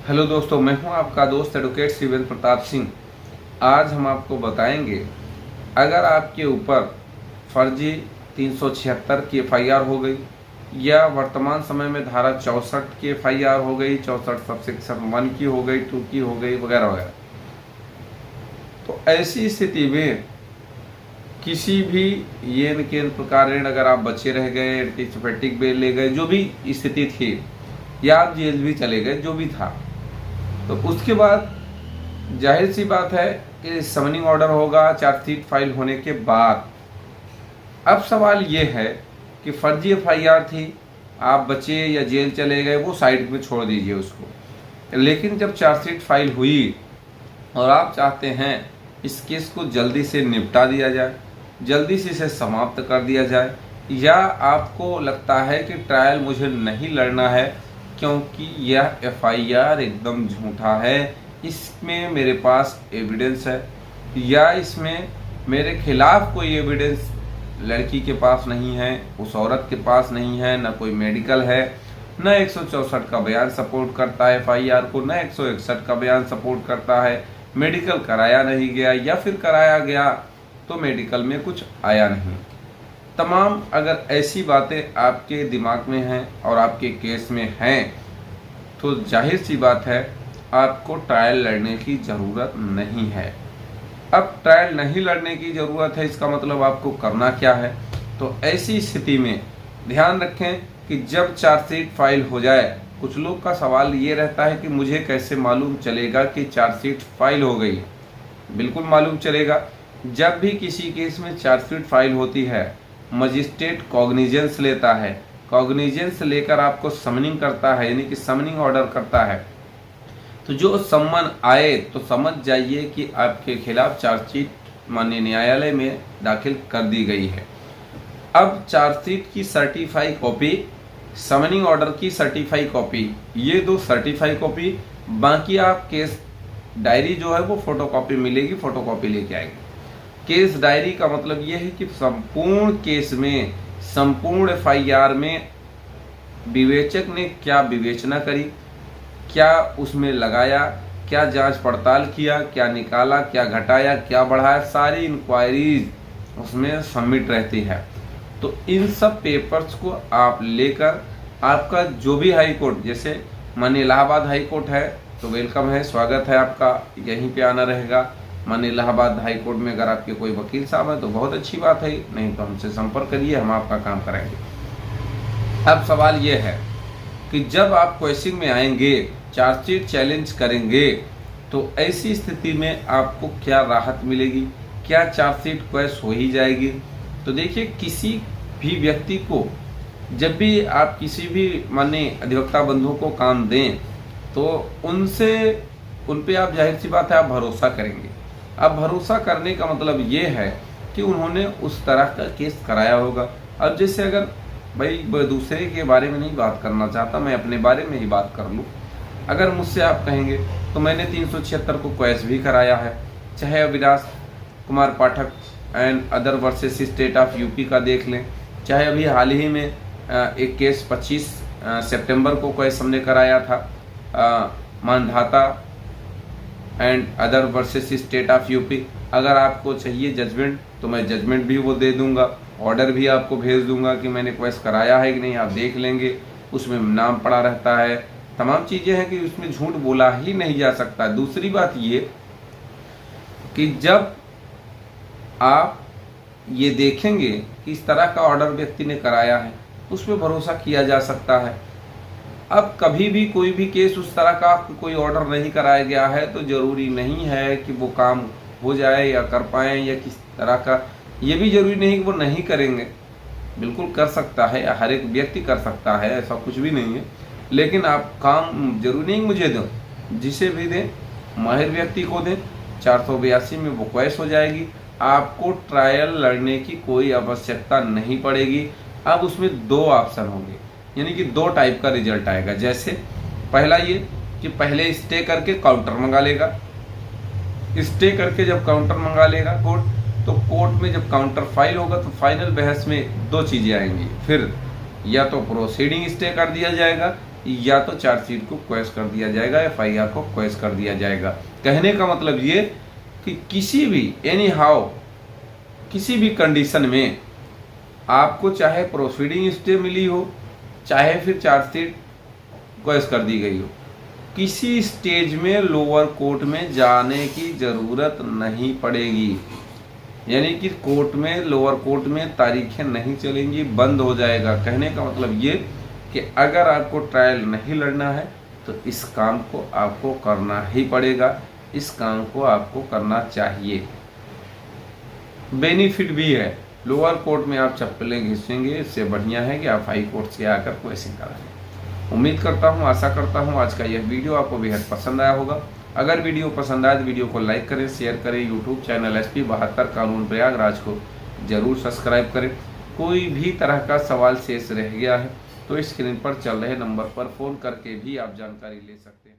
Hello दोस्तों, मैं हूं आपका दोस्त एडवोकेट शिवेंद्र प्रताप सिंह। आज हम आपको बताएंगे, अगर आपके ऊपर फर्जी 376 की एफआईआर हो गई या वर्तमान समय में धारा 64 की एफआईआर हो गई, 64 सबसेक्शन 1 की हो गई, 2 की हो गई, वगैरह वगैरह, तो ऐसी स्थिति में किसी भी येन केन प्रकार अगर आप बचे रह गए, एंटीसिपेटिक बेल ले गए, जो भी स्थिति थी, या आप जेल भी चले गए, जो भी था, तो उसके बाद जाहिर सी बात है कि समनिंग ऑर्डर होगा चार्जशीट फाइल होने के बाद। अब सवाल ये है कि फर्जी एफआईआर थी, आप बचे या जेल चले गए, वो साइड में छोड़ दीजिए उसको। लेकिन जब चार्जशीट फाइल हुई और आप चाहते हैं इस केस को जल्दी से निपटा दिया जाए, जल्दी से इसे समाप्त कर दिया जाए, या आपको लगता है कि ट्रायल मुझे नहीं लड़ना है क्योंकि यह एफआईआर एकदम झूठा है, इसमें मेरे पास एविडेंस है, या इसमें मेरे खिलाफ कोई एविडेंस लड़की के पास नहीं है, उस औरत के पास नहीं है, न कोई मेडिकल है, न 164 का बयान सपोर्ट करता है एफआईआर को, न 161 का बयान सपोर्ट करता है, मेडिकल कराया नहीं गया, या फिर कराया गया तो मेडिकल में कुछ आया नहीं। तमाम अगर ऐसी बातें आपके दिमाग में हैं और आपके केस में हैं, तो जाहिर सी बात है आपको ट्रायल लड़ने की ज़रूरत नहीं है। अब ट्रायल नहीं लड़ने की ज़रूरत है, इसका मतलब आपको करना क्या है? तो ऐसी स्थिति में ध्यान रखें कि जब चार्जशीट फाइल हो जाए, कुछ लोग का सवाल ये रहता है कि मुझे कैसे मालूम चलेगा कि चार्जशीट फाइल हो गई। बिल्कुल मालूम चलेगा। जब भी किसी केस में चार्जशीट फाइल होती है, मजिस्ट्रेट कॉग्निजेंस लेता है, कॉग्निजेंस लेकर आपको समनिंग करता है, यानी कि समनिंग ऑर्डर करता है। तो जो सम्मन आए तो समझ जाइए कि आपके खिलाफ चार्जशीट माननीय न्यायालय में दाखिल कर दी गई है। अब चार्जशीट की सर्टिफाई कॉपी, समनिंग ऑर्डर की सर्टिफाई कॉपी, ये दो सर्टिफाई कॉपी, बाकी आप केस डायरी जो है वो फोटोकॉपी मिलेगी, फोटोकॉपी लेके आएंगे। केस डायरी का मतलब ये है कि संपूर्ण केस में, संपूर्ण एफआईआर में विवेचक ने क्या विवेचना करी, क्या उसमें लगाया, क्या जांच पड़ताल किया, क्या निकाला, क्या घटाया, क्या बढ़ाया, सारी इंक्वायरीज उसमें सबमिट रहती है। तो इन सब पेपर्स को आप लेकर आपका जो भी हाई कोर्ट, जैसे माननीय इलाहाबाद हाई कोर्ट है तो वेलकम है, स्वागत है आपका, यहीं पे आना रहेगा। माननीय इलाहाबाद हाई कोर्ट में अगर आपके कोई वकील साहब हैं तो बहुत अच्छी बात है, नहीं तो हमसे संपर्क करिए, हम आपका काम कराएंगे। अब सवाल ये है कि जब आप क्वेश्चन में आएंगे, चार्जशीट चैलेंज करेंगे, तो ऐसी स्थिति में आपको क्या राहत मिलेगी, क्या चार्जशीट क्वेश हो ही जाएगी? तो देखिए, किसी भी व्यक्ति को जब भी आप किसी भी माननीय अधिवक्ता बंधुओं को काम दें तो उन पे आप जाहिर सी बात है आप भरोसा करेंगे। अब भरोसा करने का मतलब ये है कि उन्होंने उस तरह का केस कराया होगा। अब जैसे अगर भाई दूसरे के बारे में नहीं बात करना चाहता, मैं अपने बारे में ही बात कर लूँ, अगर मुझसे आप कहेंगे तो मैंने 376 को क्वेश भी कराया है, चाहे Avinash Kumar Pathak and other versus state of UP का देख लें, चाहे अभी हाल ही में एक केस 25 सितंबर को क्वेश हमने कराया था, Mandhata and other versus state of UP. अगर आपको चाहिए जजमेंट तो मैं जजमेंट भी वो दे दूंगा, ऑर्डर भी आपको भेज दूंगा कि मैंने क्वेश्चन कराया है कि नहीं, आप देख लेंगे, उसमें नाम पड़ा रहता है, तमाम चीज़ें हैं कि उसमें झूठ बोला ही नहीं जा सकता। दूसरी बात ये कि जब आप ये देखेंगे कि इस तरह का ऑर्डर व्यक्ति ने कराया है, उस पर भरोसा किया जा सकता है। अब कभी भी कोई भी केस उस तरह का कोई ऑर्डर नहीं कराया गया है तो ज़रूरी नहीं है कि वो काम हो जाए या कर पाएँ, या किस तरह का, ये भी ज़रूरी नहीं कि वो नहीं करेंगे, बिल्कुल कर सकता है, या हर एक व्यक्ति कर सकता है, ऐसा कुछ भी नहीं है। लेकिन आप काम जरूरी नहीं मुझे दो, जिसे भी दें माहिर व्यक्ति को दें, 482 में वो क्वेश हो जाएगी, आपको ट्रायल लड़ने की कोई आवश्यकता नहीं पड़ेगी। अब उसमें दो ऑप्शन होंगे, यानी कि दो टाइप का रिजल्ट आएगा। जैसे पहला ये कि पहले स्टे करके काउंटर मंगा लेगा, स्टे करके जब काउंटर मंगा लेगा कोर्ट, तो कोर्ट में जब काउंटर फाइल होगा तो फाइनल बहस में दो चीज़ें आएंगी, फिर या तो प्रोसीडिंग स्टे कर दिया जाएगा या तो चार्जशीट को क्वैश कर दिया जाएगा, FIR को क्वैश कर दिया जाएगा। कहने का मतलब ये कि किसी भी एनी हाउ किसी भी कंडीशन में आपको चाहे प्रोसीडिंग स्टे मिली हो, चाहे फिर चार्जशीट क्वैश कर दी गई हो, किसी स्टेज में लोअर कोर्ट में जाने की ज़रूरत नहीं पड़ेगी। यानी कि कोर्ट में, लोअर कोर्ट में तारीखें नहीं चलेंगी, बंद हो जाएगा। कहने का मतलब ये कि अगर आपको ट्रायल नहीं लड़ना है तो इस काम को आपको करना ही पड़ेगा, इस काम को आपको करना चाहिए। बेनिफिट भी है, लोअर कोर्ट में आप चप्पलें घिसेंगे, इससे बढ़िया है कि आप हाई कोर्ट से आकर क्वेश्चन कराएं। उम्मीद करता हूँ, आशा करता हूँ आज का यह वीडियो आपको बेहद पसंद आया होगा। अगर वीडियो पसंद आए तो वीडियो को लाइक करें, शेयर करें। यूट्यूब चैनल SP 72 कानून प्रयागराज को जरूर सब्सक्राइब करें। कोई भी तरह का सवाल शेष रह गया है तो स्क्रीन पर चल रहे नंबर पर फ़ोन करके भी आप जानकारी ले सकते हैं।